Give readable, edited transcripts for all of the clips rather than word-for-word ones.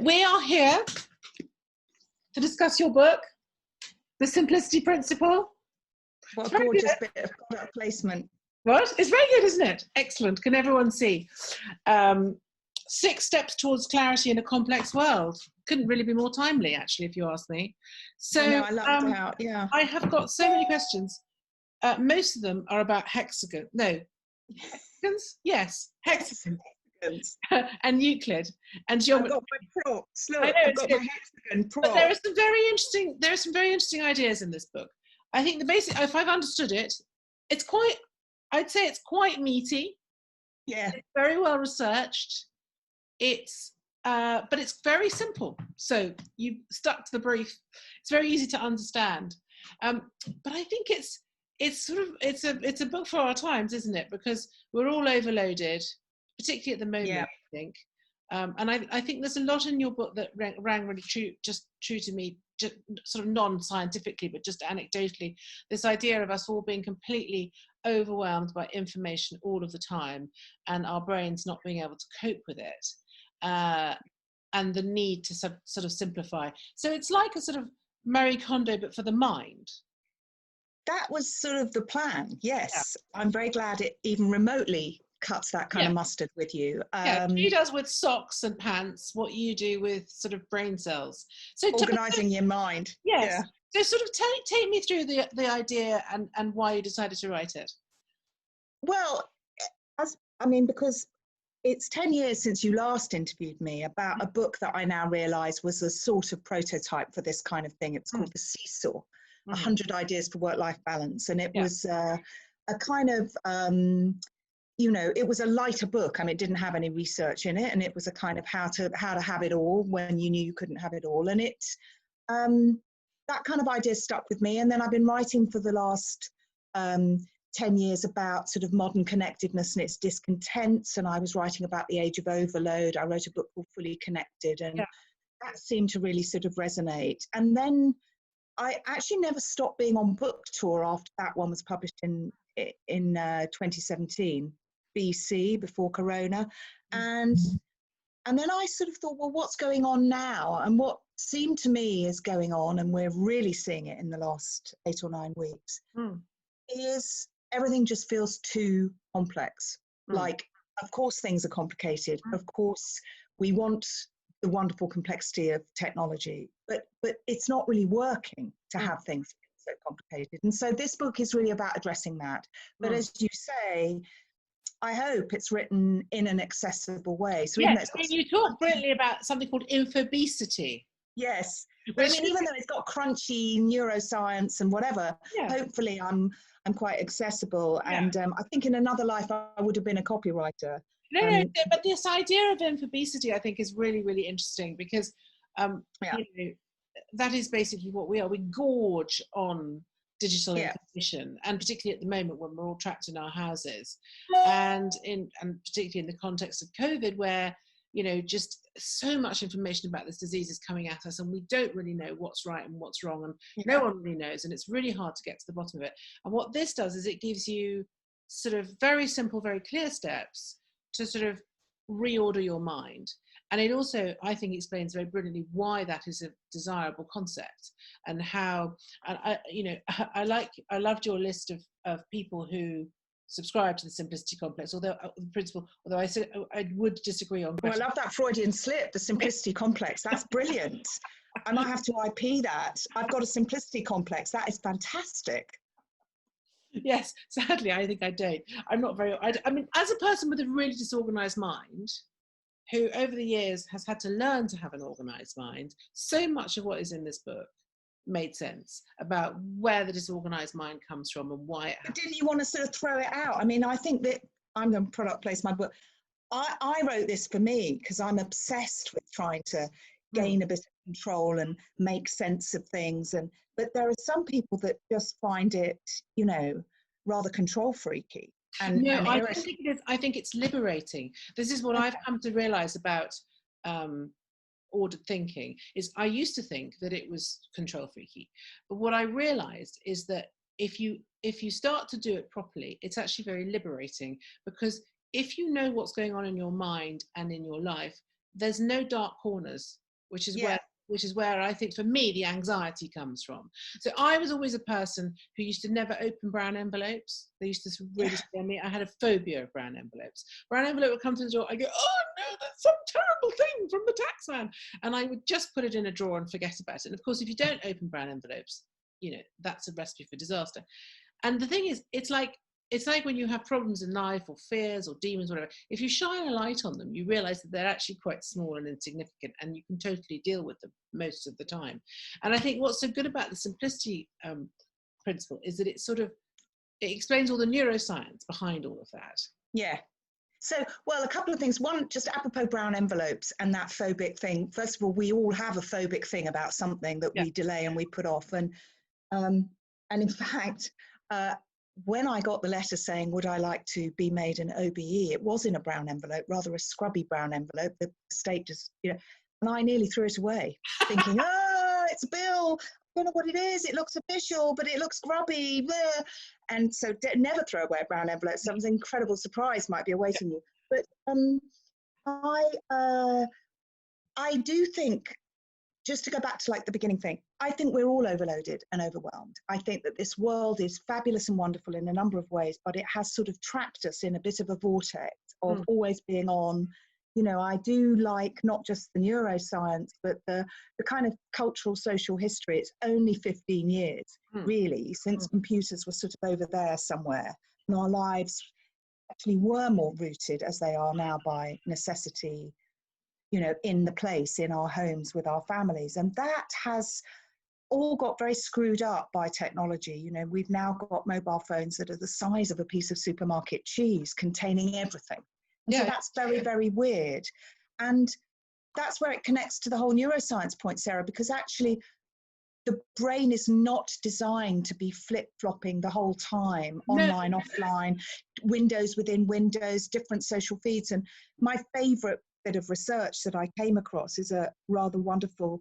We are here to discuss your book, The Simplicity Principle. What a gorgeous bit of product placement. What? It's very good, isn't it? Excellent. Can everyone see? 6 steps towards clarity in a complex world. Couldn't really be more timely, actually, if you ask me. So I lucked out, yeah. I have got so many questions. Most of them are about hexagons. Yes, hexagons. And Euclid and geometry. I've got my props. Look, I've got my hexagon prop. But there are some very interesting ideas in this book. I think the basic, if I've understood it, I'd say it's quite meaty. Yeah. It's very well researched. But it's very simple. So you stuck to the brief. It's very easy to understand. But I think it's a book for our times, isn't it? Because we're all overloaded, particularly at the moment, yeah. I think. And I think there's a lot in your book that rang really true to me, just sort of non-scientifically, but just anecdotally. This idea of us all being completely overwhelmed by information all of the time, and our brains not being able to cope with it, and the need to sort of simplify. So it's like a sort of Marie Kondo, but for the mind. That was sort of the plan, yes. Yeah. I'm very glad it even remotely cuts that kind of mustard with you. She does with socks and pants what you do with sort of brain cells. So organising your mind. Yes. Yeah. So sort of take me through the idea and why you decided to write it. Well, because it's 10 years since you last interviewed me about a book that I now realise was a sort of prototype for this kind of thing. It's called The Seesaw, 100 Ideas for Work-Life Balance. And it was a kind of, it was a lighter book. I mean, it didn't have any research in it. And it was a kind of how to have it all when you knew you couldn't have it all. And that kind of idea stuck with me. And then I've been writing for the last 10 years about sort of modern connectedness and its discontents, and I was writing about the age of overload. I wrote a book called Fully Connected, and that seemed to really sort of resonate. And then I actually never stopped being on book tour after that one was published in 2017 BC, before Corona, and then I sort of thought, well, what's going on now? And what seemed to me is going on, and we're really seeing it in the last 8 or 9 weeks, is everything just feels too complex. Like, of course, things are complicated. Of course, we want the wonderful complexity of technology, but it's not really working to have things so complicated. And so this book is really about addressing that. But as you say, I hope it's written in an accessible way. So yes, and you talk brilliantly about something called infobesity. Yes, but I mean, even though it's got crunchy neuroscience and whatever, hopefully I'm quite accessible. And I think in another life I would have been a copywriter. No, but this idea of infobesity I think is really, really interesting, because that is basically what we are. We gorge on digital information, and particularly at the moment when we're all trapped in our houses, and particularly in the context of COVID, where just so much information about this disease is coming at us, and we don't really know what's right and what's wrong, and no one really knows, and it's really hard to get to the bottom of it. And what this does is it gives you sort of very simple, very clear steps to sort of reorder your mind. And it also, I think, explains very brilliantly why that is a desirable concept, and how, and I loved your list of people who subscribe to the simplicity complex, although I said I would disagree on. Well, I love that Freudian slip, the simplicity complex. That's brilliant. I might have to IP that. I've got a simplicity complex. That is fantastic. Yes, sadly, I think I don't. I'm not very. I mean, as a person with a really disorganized mind, who over the years has had to learn to have an organized mind, so much of what is in this book made sense about where the disorganized mind comes from and why it happens. Didn't you want to sort of throw it out? I mean, I think that I'm going to product place my book. I wrote this for me because I'm obsessed with trying to gain a bit of control and make sense of things. But there are some people that just find it, rather control freaky. I don't think it is. I think it's liberating. This is what I've come to realize about ordered thinking. Is I used to think that it was control freaky, but what I realized is that if you start to do it properly, it's actually very liberating, because if you know what's going on in your mind and in your life, there's no dark corners, which is where I think for me the anxiety comes from. So I was always a person who used to never open brown envelopes. They used to really scare me. I had a phobia of brown envelopes. Brown envelope would come through the door. I go, oh no, that's some terrible thing from the tax man, and I would just put it in a drawer and forget about it. And of course, if you don't open brown envelopes, you know, that's a recipe for disaster. And the thing is, it's like when you have problems in life, or fears or demons, whatever, if you shine a light on them, you realize that they're actually quite small and insignificant, and you can totally deal with them most of the time. And I think what's so good about the simplicity principle is that it explains all the neuroscience behind all of that. Yeah. So, well, a couple of things. One, just apropos brown envelopes and that phobic thing. First of all, we all have a phobic thing about something that we delay and we put off. And in fact, when I got the letter saying, would I like to be made an OBE, it was in a brown envelope, rather a scrubby brown envelope. The state just, you know, and I nearly threw it away, thinking, oh, it's a bill. I don't know what it is. It looks official, but it looks grubby. Blah. And so never throw away a brown envelope. Some incredible surprise might be awaiting you. But I do think, just to go back to like the beginning thing, I think we're all overloaded and overwhelmed. I think that this world is fabulous and wonderful in a number of ways, but it has sort of trapped us in a bit of a vortex of always being on. You know, I do like not just the neuroscience, but the kind of cultural social history. It's only 15 years, really, since computers were sort of over there somewhere. And our lives actually were more rooted as they are now by necessity, you know, in the place, in our homes with our families. And that has all got very screwed up by technology. You know, we've now got mobile phones that are the size of a piece of supermarket cheese containing everything. And so that's very, very weird. And that's where it connects to the whole neuroscience point, Sarah, because actually the brain is not designed to be flip-flopping the whole time, online, offline, windows within windows, different social feeds. And my favorite bit of research that I came across is a rather wonderful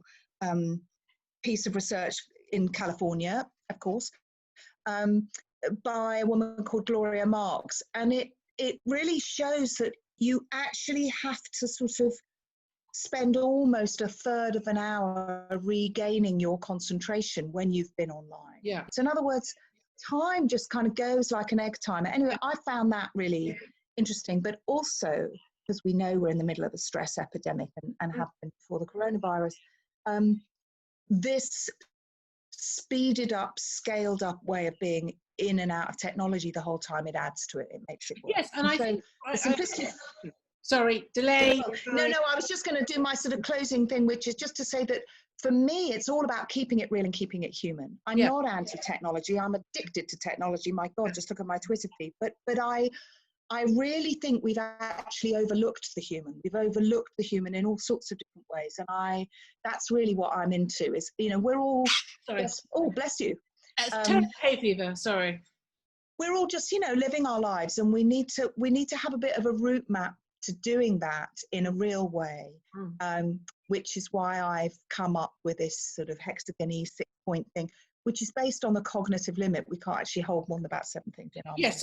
piece of research in California, of course, by a woman called Gloria Marks. And it really shows that you actually have to sort of spend almost a third of an hour regaining your concentration when you've been online. Yeah. So in other words, time just kind of goes like an egg timer. Anyway, I found that really interesting, but also, because we know we're in the middle of a stress epidemic and have been before the coronavirus, this speeded up, scaled up way of being in and out of technology the whole time, it adds to it. It makes it work. Yes, and I think the simplicity. Sorry, delay. No, I was just going to do my sort of closing thing, which is just to say that for me, it's all about keeping it real and keeping it human. I'm not anti-technology. I'm addicted to technology. My God, just look at my Twitter feed. But I really think we've actually overlooked the human. We've overlooked the human in all sorts of different ways. And that's really what I'm into is, you know, we're all, bless you. Hay fever, sorry. We're all just, you know, living our lives, and we need to have a bit of a route map to doing that in a real way, which is why I've come up with this sort of hexagon-y 6-point thing, which is based on the cognitive limit. We can't actually hold more than about 7 things in our mind.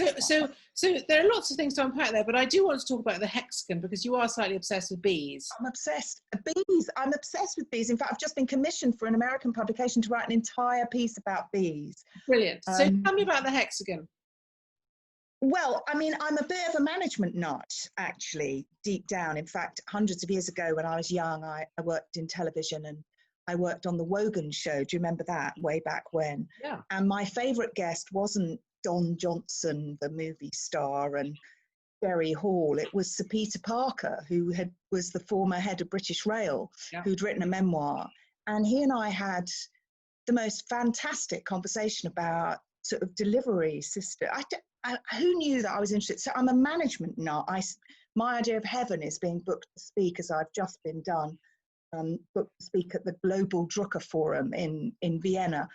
So there are lots of things to unpack there, but I do want to talk about the hexagon because you are slightly obsessed with bees. I'm obsessed with bees. In fact, I've just been commissioned for an American publication to write an entire piece about bees. Brilliant. So tell me about the hexagon. Well, I mean, I'm a bit of a management nut, actually, deep down. In fact, hundreds of years ago when I was young, I worked in television and I worked on the Wogan show. Do you remember that, way back when? Yeah. And my favourite guest wasn't Don Johnson, the movie star, and Jerry Hall. It was Sir Peter Parker, who was the former head of British Rail, who'd written a memoir. And he and I had the most fantastic conversation about sort of delivery system. Who knew that I was interested? So I'm a management nut. My idea of heaven is being booked to speak, as I've just been done, booked to speak at the Global Drucker Forum in Vienna.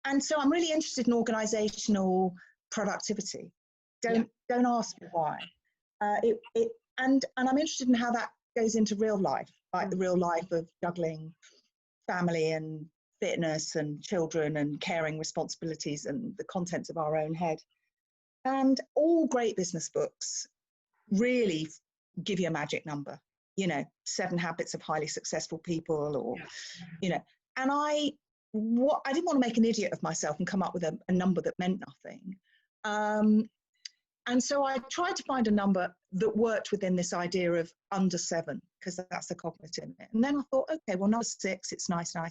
And so I'm really interested in organisational productivity. Don't ask me why. And I'm interested in how that goes into real life, like the real life of juggling family and fitness and children and caring responsibilities and the contents of our own head. And all great business books really give you a magic number. you know, 7 Habits of Highly Successful People, or, Yeah. you know, and I didn't want to make an idiot of myself and come up with a number that meant nothing. And so I tried to find a number that worked within this idea of under 7, because that's the cognitive. And then I thought, okay, well, number 6, it's nice. I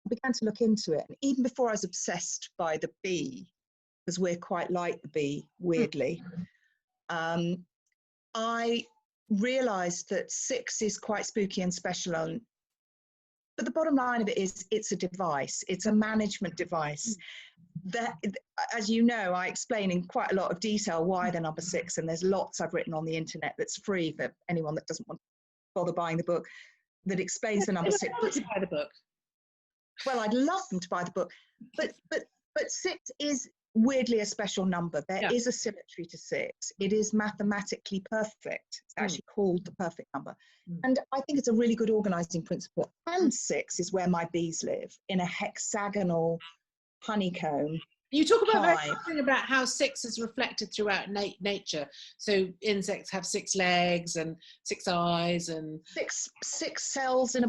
began to look into it. And even before I was obsessed by the B, because we're quite like the B, weirdly, I realized that 6 is quite spooky and special. But the bottom line of it is, it's a device. It's a management device. That, as you know, I explain in quite a lot of detail why the number 6, and there's lots I've written on the internet that's free for anyone that doesn't want to bother buying the book, that explains the number 6. But buy the book. Well, I'd love them to buy the book, but 6 is weirdly a special number. There is a symmetry to 6. It is mathematically perfect. It's actually called the perfect number. And I think it's a really good organizing principle. And 6 is where my bees live, in a hexagonal honeycomb. You talk about something about how 6 is reflected throughout nature. So insects have 6 legs and 6 eyes, and six cells in a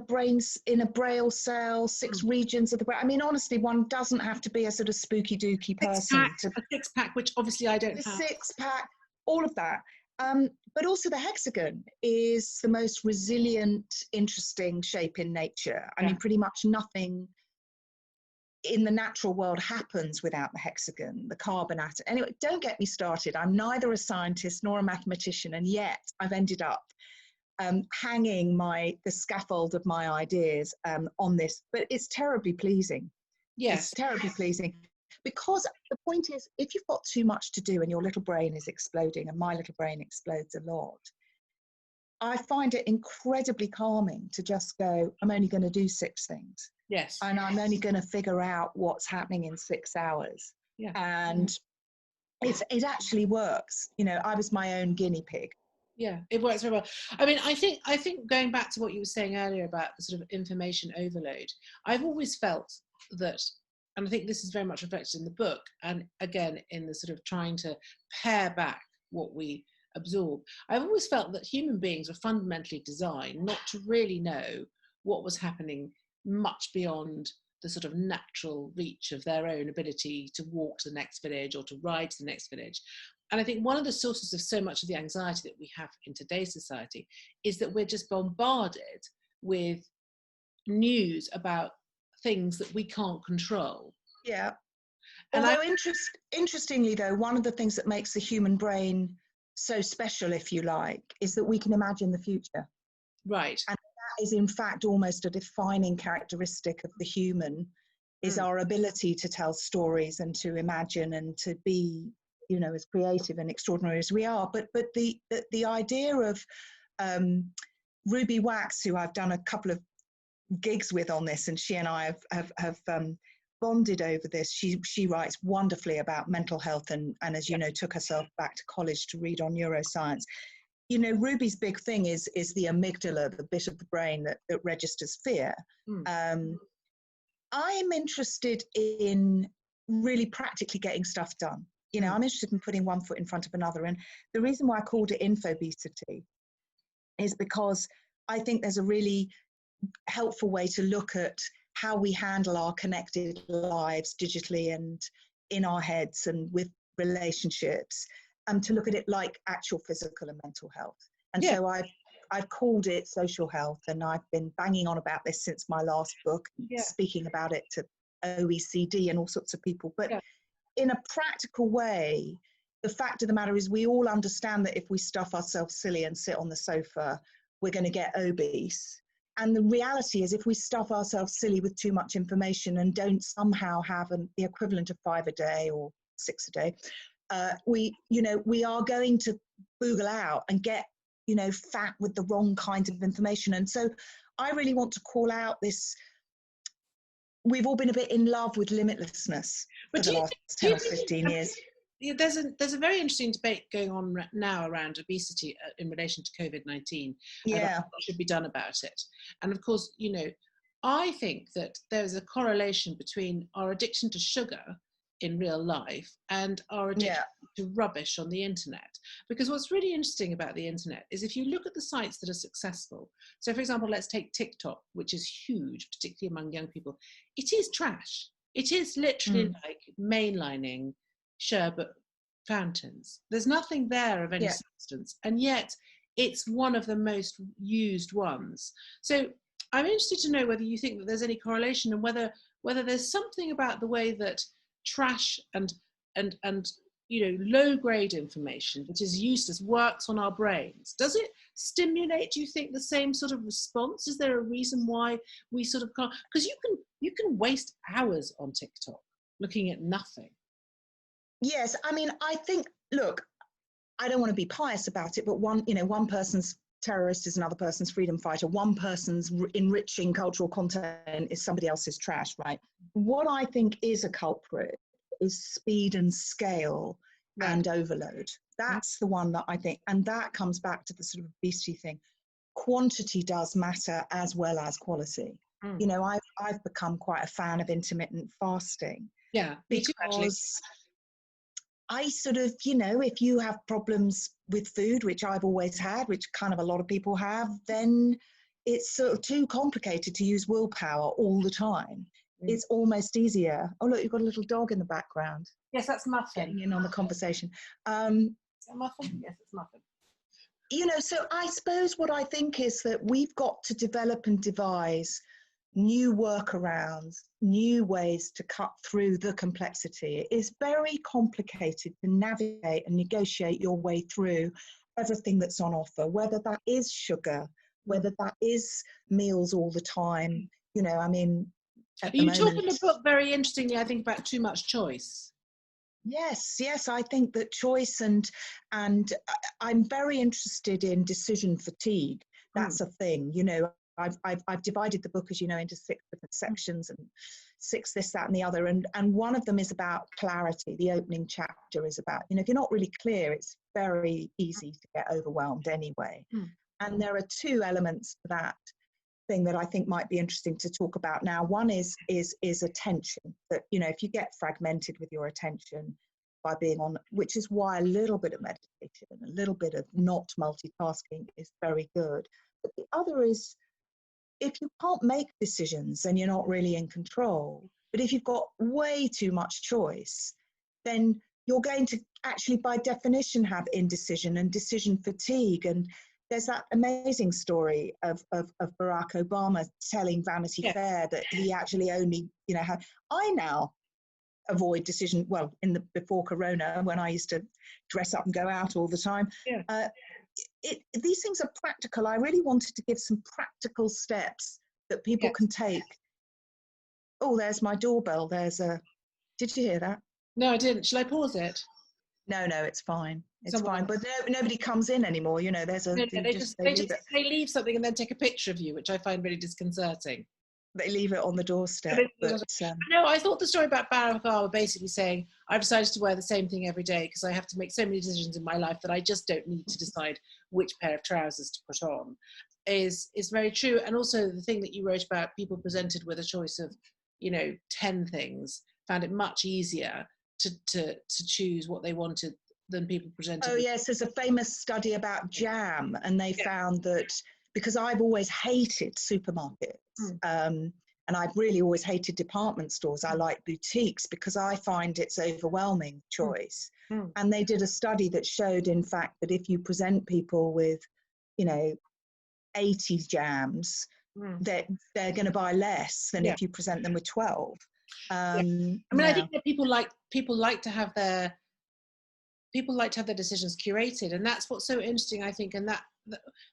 braille cell, 6 regions of the brain. I mean, honestly, one doesn't have to be a sort of spooky dooky person. A 6-pack, which obviously I don't have. 6-pack, all of that. But also the hexagon is the most resilient, interesting shape in nature. I mean, pretty much nothing in the natural world happens without the hexagon, the carbon atom. Anyway, don't get me started. I'm neither a scientist nor a mathematician, and yet I've ended up hanging the scaffold of my ideas on this. But it's terribly pleasing. Yes. It's terribly pleasing. Because the point is, if you've got too much to do and your little brain is exploding, and my little brain explodes a lot, I find it incredibly calming to just go, I'm only going to do 6 things. Yes. And I'm only going to figure out what's happening in 6 hours. Yeah. And it actually works. You know, I was my own guinea pig. Yeah, it works very well. I mean, I think going back to what you were saying earlier about the sort of information overload, I've always felt that, and I think this is very much reflected in the book, and again in the sort of trying to pare back what we absorb, I've always felt that human beings were fundamentally designed not to really know what was happening much beyond the sort of natural reach of their own ability to walk to the next village or to ride to the next village. And I think one of the sources of so much of the anxiety that we have in today's society is that we're just bombarded with news about things that we can't control. Yeah. Although interestingly though, one of the things that makes the human brain so special, if you like, is that we can imagine the future. Right. And that is in fact almost a defining characteristic of the human, is our ability to tell stories and to imagine and to be, you know, as creative and extraordinary as we are. But the idea of Ruby Wax, who I've done a couple of gigs with on this, and she and I have bonded over this. She writes wonderfully about mental health and as you know, took herself back to college to read on neuroscience. You know, Ruby's big thing is the amygdala, the bit of the brain that registers fear. I'm interested in really practically getting stuff done. You know, I'm interested in putting one foot in front of another. And the reason why I called it infobesity is because I think there's a really helpful way to look at how we handle our connected lives digitally and in our heads and with relationships, to look at it like actual physical and mental health. And so I've called it social health, and I've been banging on about this since my last book, speaking about it to OECD and all sorts of people. But in a practical way, the fact of the matter is we all understand that if we stuff ourselves silly and sit on the sofa, we're going to get obese. And the reality is, if we stuff ourselves silly with too much information and don't somehow have the equivalent of 5 a day or 6 a day, we are going to boogle out and get, you know, fat with the wrong kinds of information. And so I really want to call out this. We've all been a bit in love with limitlessness for the last 10 or 15 years. There's a very interesting debate going on now around obesity in relation to COVID-19. About what should be done about it. And of course, you know, I think that there's a correlation between our addiction to sugar in real life and are addicted to rubbish on the internet. Because what's really interesting about the internet is if you look at the sites that are successful, so for example, let's take TikTok, which is huge, particularly among young people. It is trash. It is literally like mainlining sherbet fountains. There's nothing there of any substance, and yet it's one of the most used ones. So I'm interested to know whether you think that there's any correlation, and whether there's something about the way that trash and low grade information that is useless works on our brains. Does it stimulate, do you think, the same sort of response? Is there a reason why we sort of can't? Because you can waste hours on TikTok looking at nothing. Yes, I mean, I think, look, I don't want to be pious about it, but one person's terrorist is another person's freedom fighter. One person's enriching cultural content is somebody else's trash, right? What I think is a culprit is speed and scale and overload. That's the one that I think, and that comes back to the sort of obesity thing. Quantity does matter as well as quality. You know, I've become quite a fan of intermittent fasting. Yeah, because I sort of, if you have problems with food, which I've always had, which kind of a lot of people have, then it's sort of too complicated to use willpower all the time. It's almost easier. Oh, look, you've got a little dog in the background. Yes, that's Muffin. Getting in on the conversation. Is that Muffin? Yes, it's Muffin. So I suppose what I think is that we've got to develop and devise new workarounds, new ways to cut through the complexity. It is very complicated to navigate and negotiate your way through everything that's on offer, whether that is sugar, whether that is meals all the time. I mean, you talk in the book very interestingly, I think, about too much choice. Yes, I think that choice and I'm very interested in decision fatigue. That's a thing, I've divided the book, as you know, into 6 different sections, and 6 this, that, and the other. And one of them is about clarity. The opening chapter is about, if you're not really clear, it's very easy to get overwhelmed anyway. And there are 2 elements to that thing that I think might be interesting to talk about now. One is attention. That, if you get fragmented with your attention by being on, which is why a little bit of meditation and a little bit of not multitasking is very good. But the other is, if you can't make decisions, then you're not really in control. But if you've got way too much choice, then you're going to actually, by definition, have indecision and decision fatigue. And there's that amazing story of Barack Obama telling Vanity Fair that he actually only, had. I now avoid decision, before Corona, when I used to dress up and go out all the time. These things are practical. I really wanted to give some practical steps that people can take. Oh, there's my doorbell. Did you hear that? No, I didn't. Shall I pause it? No, it's fine. It's fine. But nobody comes in anymore. They leave something and then take a picture of you, which I find really disconcerting. They leave it on the doorstep. No, I thought the story about Barack Obama basically saying, I've decided to wear the same thing every day because I have to make so many decisions in my life that I just don't need to decide which pair of trousers to put on, is very true. And also the thing that you wrote about people presented with a choice of, 10 things, found it much easier to choose what they wanted than people presented. Oh, yes, there's a famous study about jam, and they found that, because I've always hated supermarkets, and I've really always hated department stores. I like boutiques because I find it's overwhelming choice. And they did a study that showed, in fact, that if you present people with, 80 jams, that they're going to buy less than if you present them with 12. I think that people like to have their decisions curated, and that's what's so interesting, I think. And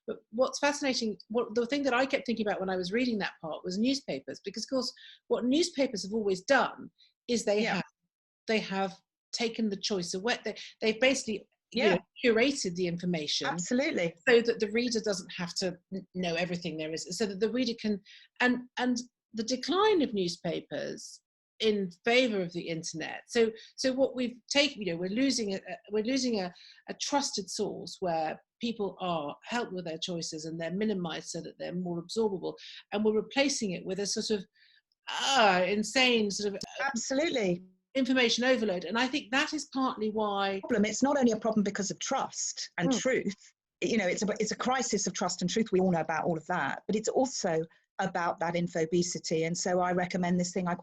but what's fascinating, the thing that I kept thinking about when I was reading that part was newspapers, because of course what newspapers have always done is they have taken the choice away. They've basically curated the information, absolutely, so that the reader doesn't have to know everything there is, so that the reader can. And the decline of newspapers in favor of the internet. So what we've taken, we're losing a trusted source where people are helped with their choices and they're minimized so that they're more absorbable, and we're replacing it with a sort of insane sort of absolutely information overload. And I think that is partly why. It's not only a problem because of trust and truth. You know, it's a crisis of trust and truth. We all know about all of that, but it's also about that infobesity. And so I recommend this thing I've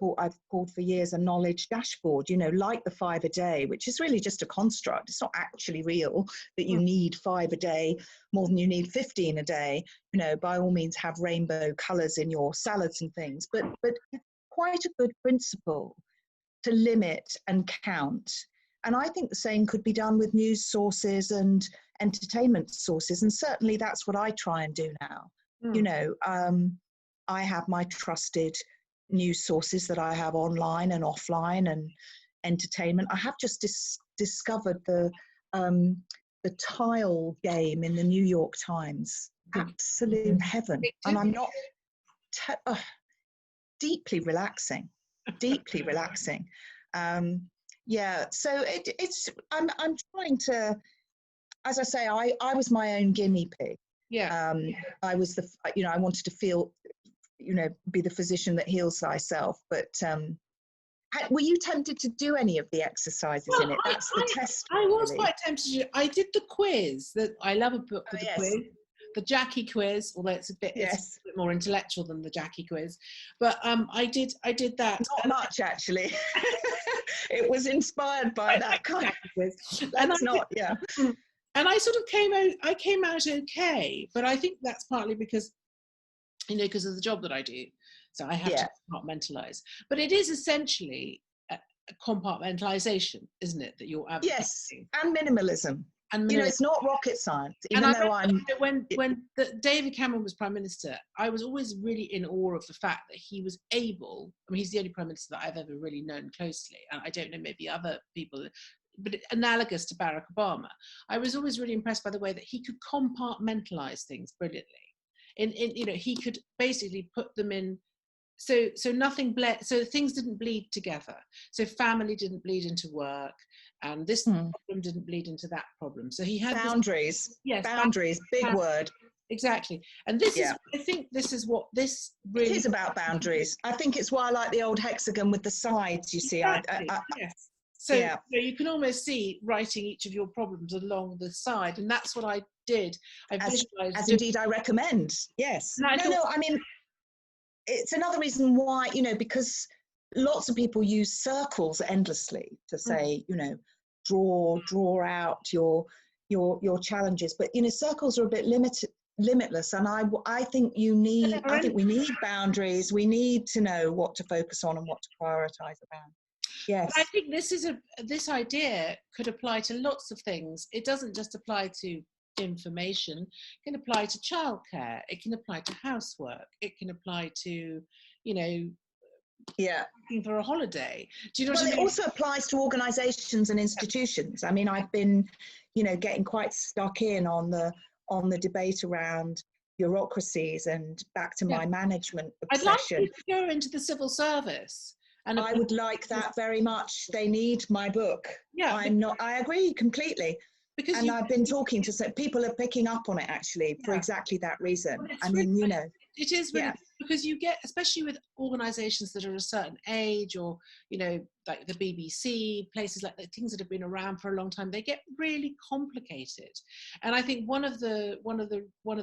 called for years a knowledge dashboard, you know, like the 5 a day, which is really just a construct. It's not actually real that you need 5 a day more than you need 15 a day. You know, by all means have rainbow colors in your salads and things, but it's quite a good principle to limit and count. And I think the same could be done with news sources and entertainment sources. And certainly that's what I try and do now. You know, I have my trusted news sources that I have online and offline and entertainment. I have just discovered the tile game in the New York Times. Absolute heaven. And I'm not deeply relaxing. Deeply relaxing. Yeah, so it's I'm trying to, as I say, I was my own guinea pig. Yeah. I was I wanted to feel, be the physician that heals thyself. But were you tempted to do any of the exercises in it? That's the test. I was quite tempted to. I did the quiz. That I love a book with the quiz. The Jackie quiz, although it's a bit more intellectual than the Jackie quiz, but I did that. Not much actually. It was inspired by that kind of quiz. That's not, yeah. And I sort of came out okay, but I think that's partly because, because of the job that I do, so I have to compartmentalize. But it is essentially a compartmentalization, isn't it? That you're advocating. Yes, and minimalism. And it's not rocket science. When David Cameron was Prime Minister, I was always really in awe of the fact that he was able. I mean, he's the only Prime Minister that I've ever really known closely, and I don't know maybe other people, but analogous to Barack Obama. I was always really impressed by the way that he could compartmentalize things brilliantly. He could basically put them in. So so things didn't bleed together. So family didn't bleed into work, and this problem didn't bleed into that problem. So he had boundaries. Boundaries, big word. Exactly. And this is, I think this is what this really is about, boundaries. I think it's why I like the old hexagon with the sides, you see. Exactly. Yes. So you can almost see writing each of your problems along the side, and that's what I did. I visualized. As indeed I recommend. Yes. I mean, it's another reason why, because lots of people use circles endlessly to say, draw out your challenges. But, circles are a bit limitless. And I think we need boundaries. We need to know what to focus on and what to prioritize about. Yes. But I think this idea could apply to lots of things. It doesn't just apply to information. It can apply to childcare. It can apply to housework. It can apply to, looking for a holiday. Do you know what I mean? It also applies to organisations and institutions. I mean, I've been, getting quite stuck in on the debate around bureaucracies and back to my management obsession. I'd like to go into the civil service. And I would like that very much. They need my book. Yeah. I agree completely. And I've been talking to some people are picking up on it actually for exactly that reason. Well, it is really because you get, especially with organisations that are a certain age, or like the BBC, places like that, things that have been around for a long time, they get really complicated. And I think one of the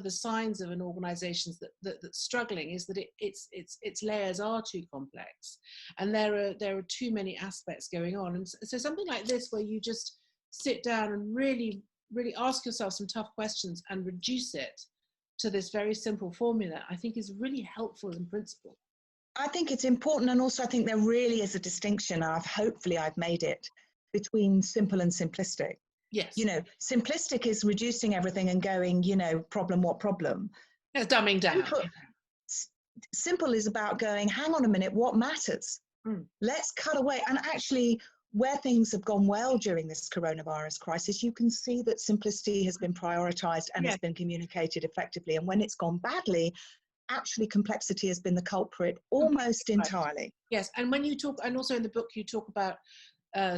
signs of an organisation that's struggling is that its layers are too complex, and there are too many aspects going on. And so something like this, where you just sit down and really, really ask yourself some tough questions and reduce it to this very simple formula, I think is really helpful in principle. I think it's important, and also I think there really is a distinction, and hopefully I've made it, between simple and simplistic. Yes. Simplistic is reducing everything and going, problem, what problem? It's dumbing down. Simple is about going, hang on a minute, what matters? Let's cut away. And actually, where things have gone well during this coronavirus crisis, you can see that simplicity has been prioritized and has been communicated effectively. And when it's gone badly, actually complexity has been the culprit almost entirely. Yes, and when you talk, and also in the book, you talk about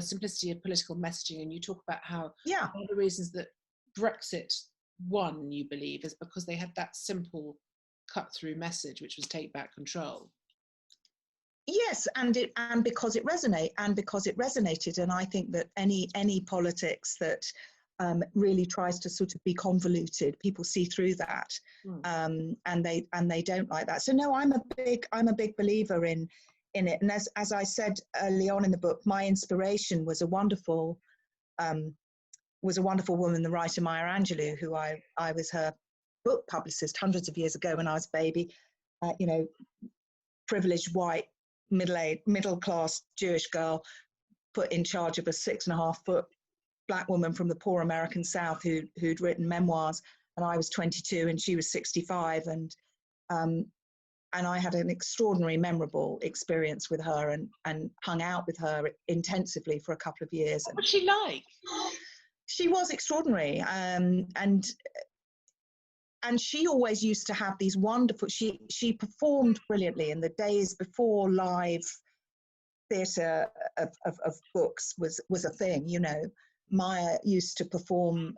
simplicity of political messaging, and you talk about how one of the reasons that Brexit won, you believe, is because they had that simple cut-through message, which was take back control. Yes, and because it resonated, and I think that any politics that really tries to sort of be convoluted, people see through that, and they don't like that. So no, I'm a big believer in it. And as I said early on in the book, my inspiration was a wonderful woman, the writer Maya Angelou, who I was her book publicist hundreds of years ago when I was a baby. You know, privileged white middle class Jewish girl put in charge of a 6.5-foot black woman from the poor American South who'd written memoirs, and I was 22 and she was 65, and I had an extraordinary, memorable experience with her, and hung out with her intensively for a couple of years. What was she like? She was extraordinary, and she always used to have these wonderful, she performed brilliantly in the days before live theatre of books was a thing, you know. Maya used to perform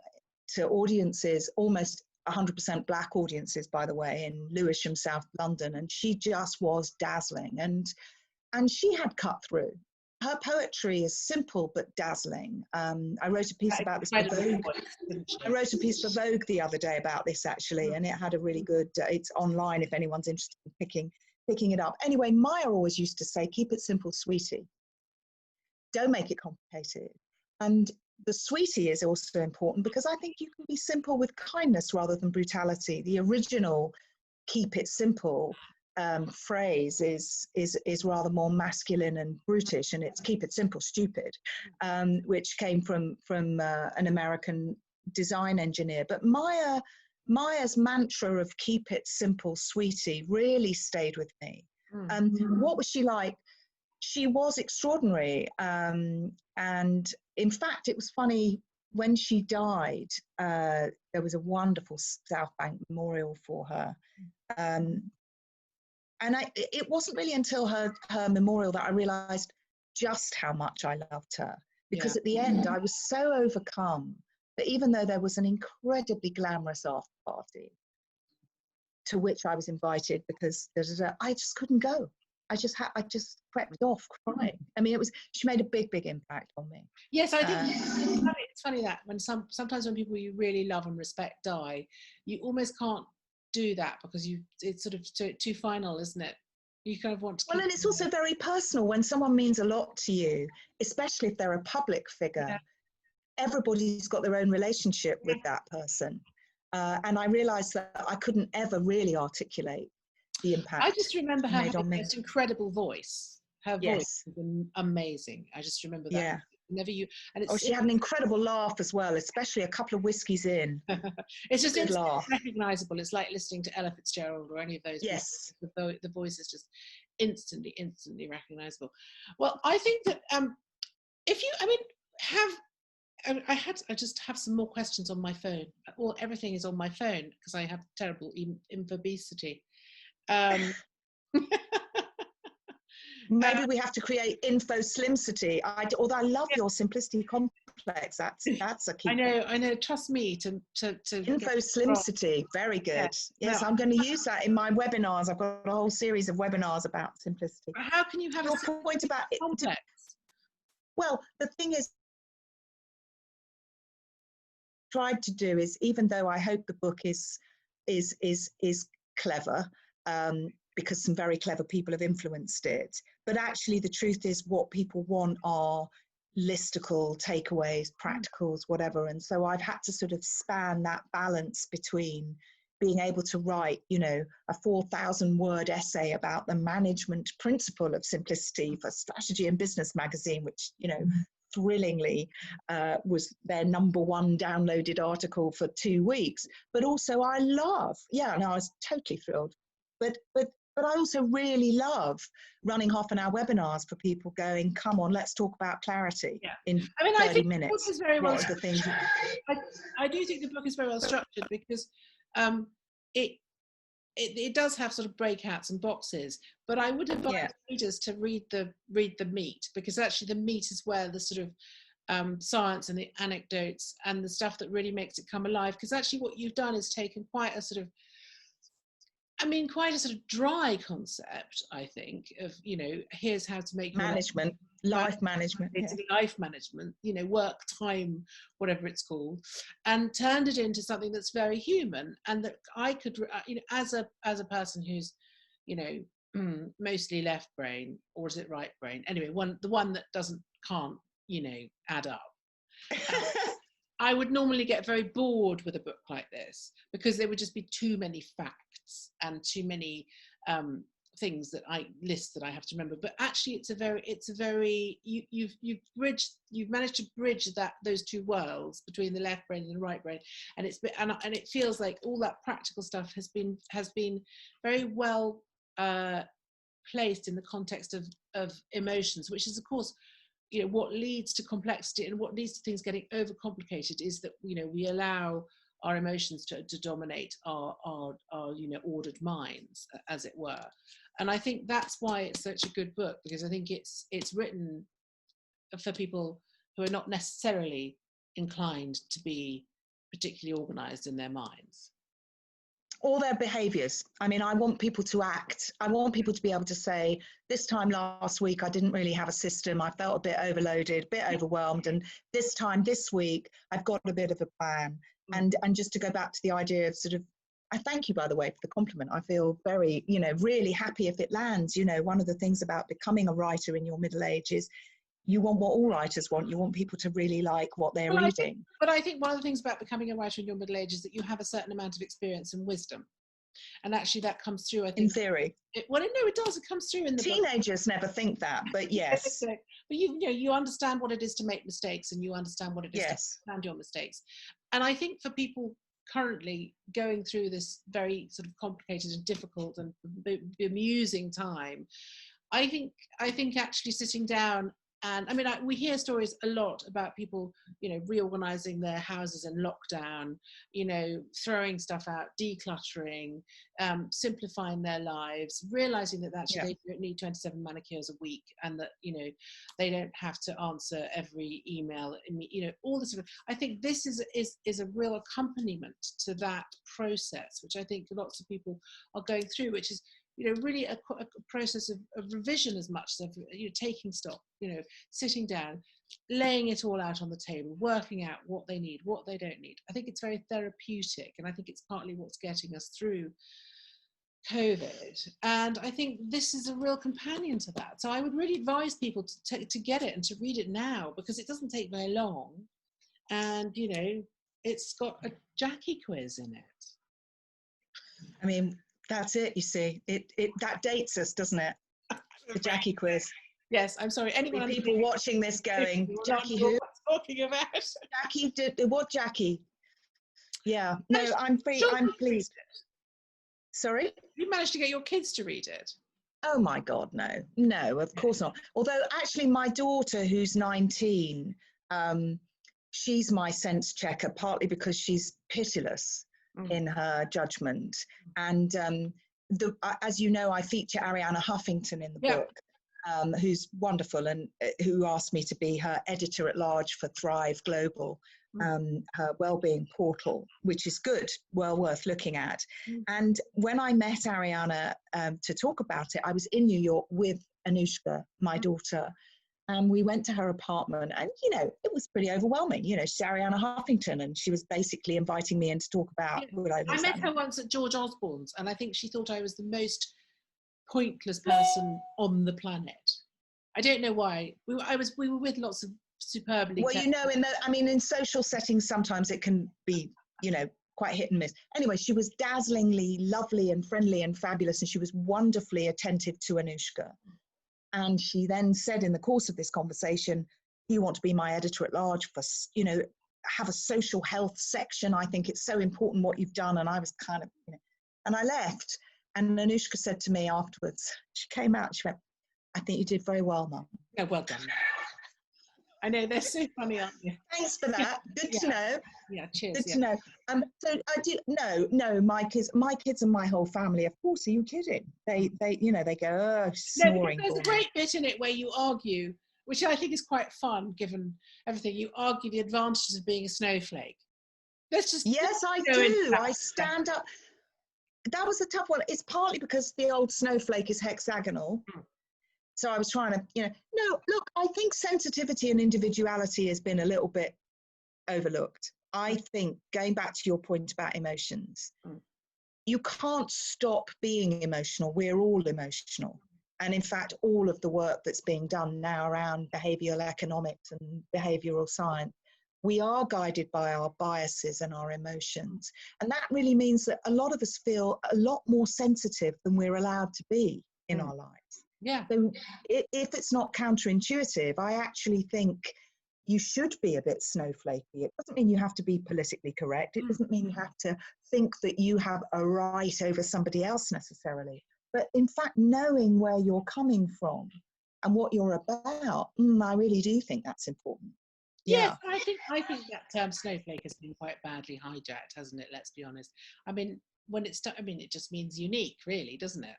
to audiences, almost 100% black audiences, by the way, in Lewisham, South London, and she just was dazzling, and she had cut through. Her poetry is simple but dazzling. I wrote a piece about this for Vogue. I wrote a piece for Vogue the other day about this, actually, and it had a really good, it's online if anyone's interested in picking it up. Anyway, Maya always used to say, keep it simple, sweetie. Don't make it complicated. And the sweetie is also important because I think you can be simple with kindness rather than brutality. The original keep it simple phrase is rather more masculine and brutish, and it's keep it simple, stupid, which came from an American design engineer. But Maya's mantra of keep it simple, sweetie really stayed with me. What was she like? She was extraordinary, and in fact, it was funny, when she died, there was a wonderful South Bank memorial for her. And it wasn't really until her memorial that I realized just how much I loved her. Because at the end, I was so overcome that even though there was an incredibly glamorous after party to which I was invited, because I just couldn't go. I just crept off crying. I mean, she made a big, big impact on me. Yes, I think it's funny that sometimes when people you really love and respect die, you almost can't do that because it's sort of too final, isn't it? You kind of want to. Well, and it's also very personal when someone means a lot to you, especially if they're a public figure. Yeah. Everybody's got their own relationship with that person, and I realised that I couldn't ever really articulate the impact. I just remember her having this incredible voice. Her voice was amazing. I just remember that. Yeah. Whenever you she had an incredible laugh as well, especially a couple of whiskeys in. It's just recognizable. It's like listening to Ella Fitzgerald or any of those. Yes. The voice is just instantly recognizable. Well, I think that if you, I just have some more questions on my phone. Well, everything is on my phone because I have terrible infobesity. Maybe we have to create info-slimcity. Although I love your simplicity complex. That's a key. I know. Trust me to info-slimcity. Very good. Yeah. Yes, no. I'm going to use that in my webinars. I've got a whole series of webinars about simplicity. How can you have your point about complex? Well, the thing is, tried to do is, even though I hope the book is clever, because some very clever people have influenced it. But actually, the truth is what people want are listicle takeaways, practicals, whatever. And so I've had to sort of span that balance between being able to write, a 4,000-word essay about the management principle of simplicity for Strategy and Business magazine, which, thrillingly was their #1 downloaded article for 2 weeks. But also I was totally thrilled. But I also really love running half-an-hour webinars for people going, come on, let's talk about clarity in 30 minutes. The book is very well structured. I do think the book is very well structured because it does have sort of breakouts and boxes, but I would advise readers to read the meat, because actually the meat is where the sort of science and the anecdotes and the stuff that really makes it come alive. Because actually what you've done is taken quite a sort of I mean, quite a sort of dry concept, I think, of, you know, here's how to make management, life management, life management, you know, work time, whatever it's called, and turned it into something that's very human, and that I could, you know, as a person who's, you know, mostly left brain, or is it right brain? Anyway, the one that can't, you know, add up. I would normally get very bored with a book like this, because there would just be too many facts and too many things that I have to remember. But actually, it's a very you've managed to bridge those two worlds between the left brain and the right brain, and it feels like all that practical stuff has been very well placed in the context of emotions, which is, of course, you know, what leads to complexity and what leads to things getting overcomplicated is that, you know, we allow our emotions to dominate our you know, ordered minds, as it were. And I think that's why it's such a good book, because I think it's written for people who are not necessarily inclined to be particularly organized in their minds. Or their behaviours. I mean, I want people to act. I want people to be able to say, this time last week, I didn't really have a system. I felt a bit overloaded, a bit overwhelmed. And this time this week, I've got a bit of a plan. And just to go back to the idea of sort of, I thank you, by the way, for the compliment. I feel very, you know, really happy if it lands. You know, one of the things about becoming a writer in your middle age is you want what all writers want. You want people to really like what they're reading. But I think one of the things about becoming a writer in your middle age is that you have a certain amount of experience and wisdom. And actually that comes through, I think. In theory. No, it does. It comes through in the Teenagers book. Never think that, but yes. But you know, you understand what it is to make mistakes, and you understand what it is to understand your mistakes. And I think for people currently going through this very sort of complicated and difficult and bemusing time, I think actually sitting down, and I mean, we hear stories a lot about people, you know, reorganizing their houses in lockdown, you know, throwing stuff out, decluttering, simplifying their lives, realizing that actually they don't need 27 manicures a week, and that, you know, they don't have to answer every email, you know, all this. I think this is a real accompaniment to that process, which I think lots of people are going through, which is, you know, really a process of revision as much as, you know, taking stock, you know, sitting down, laying it all out on the table, working out what they need, what they don't need. I think it's very therapeutic, and I think it's partly what's getting us through COVID. And I think this is a real companion to that. So I would really advise people to get it and to read it now, because it doesn't take very long. And, you know, it's got a Jackie quiz in it. I mean, that's it, you see. That dates us, doesn't it? The Jackie quiz. Yes, I'm sorry. Anyone people watching this going, Jackie who? Talking about Jackie what Jackie? Yeah. No, I'm pleased. Sorry? You managed to get your kids to read it. Oh my God, no, of course not. Although actually my daughter, who's 19, she's my sense checker, partly because she's pitiless in her judgment. And as you know, I feature Arianna Huffington in the book, who's wonderful, and who asked me to be her editor-at-large for Thrive Global, her wellbeing portal, which is good, well worth looking at. And when I met Arianna to talk about it, I was in New York with Anushka, my daughter, and we went to her apartment, and, you know, it was pretty overwhelming. You know, she's Arianna Huffington, and she was basically inviting me in to talk about what I was. I met her once at George Osborne's, and I think she thought I was the most pointless person on the planet. I don't know why. We were with lots of superbly. Well, you know, in social settings, sometimes it can be, you know, quite hit and miss. Anyway, she was dazzlingly lovely and friendly and fabulous, and she was wonderfully attentive to Anushka. And she then said in the course of this conversation, you want to be my editor-at-large for, you know, have a social health section. I think it's so important what you've done. And I was kind of, you know, and I left. And Anushka said to me afterwards, she came out, she went, I think you did very well, Mum. Yeah, well done. I know, they're so funny, aren't they? Thanks for that. Good to know. Yeah, cheers. Good to know. So I do no, my kids and my whole family, of course, are you kidding? They you know, they go, oh, snoring. No, there's a great bit in it where you argue, which I think is quite fun given everything. You argue the advantages of being a snowflake. Let's just yes, I do. I stand up. that was a tough one. It's partly because the old snowflake is hexagonal. So I was trying to, no, look, I think sensitivity and individuality has been a little bit overlooked. I think, going back to your point about emotions, you can't stop being emotional. We're all emotional. And in fact, all of the work that's being done now around behavioural economics and behavioural science, we are guided by our biases and our emotions. And that really means that a lot of us feel a lot more sensitive than we're allowed to be in our lives. Yeah. So if it's not counterintuitive, I actually think you should be a bit snowflakey. It doesn't mean you have to be politically correct. It doesn't mean you have to think that you have a right over somebody else necessarily. But in fact, knowing where you're coming from and what you're about, I really do think that's important. Yes, I think that term snowflake has been quite badly hijacked, hasn't it? Let's be honest. I mean, it just means unique, really, doesn't it?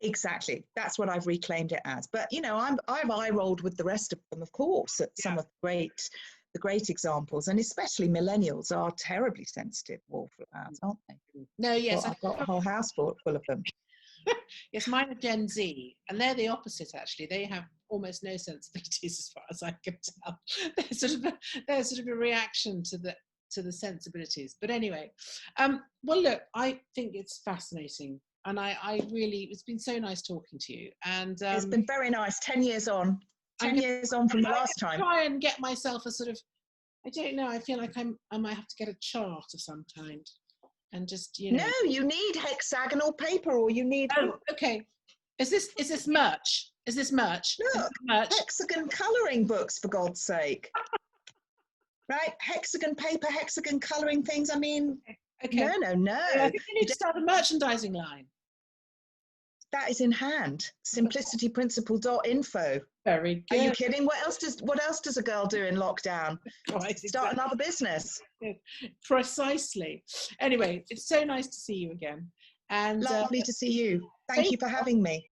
Exactly. That's what I've reclaimed it as. But I've eye rolled with the rest of them, of course, at some of the great examples, and especially millennials are terribly sensitive wallflowers, aren't they? No, yes, I've got a whole house full of them. Yes, mine are Gen Z, and they're the opposite. Actually, they have almost no sensibilities, as far as I can tell. They're sort of a reaction to the sensibilities. But anyway, well, look, I think it's fascinating, and I really, it's been so nice talking to you. And it's been very nice. 10 years on. 10 years on from the last time. Try and get myself a sort of, I don't know. I feel like I might have to get a chart of some kind. And just, No, you need hexagonal paper, or you need. Oh, okay. Is this merch? Is this merch? Look, hexagon colouring books, for God's sake. Right, hexagon paper, hexagon colouring things. I mean, okay. No. I think you need to start a merchandising line. That is in hand. Simplicityprinciple.info. Very good. Are you kidding? What else does a girl do in lockdown? Start another business. Precisely. Anyway, it's so nice to see you again. And lovely to see you. Thank you for having me.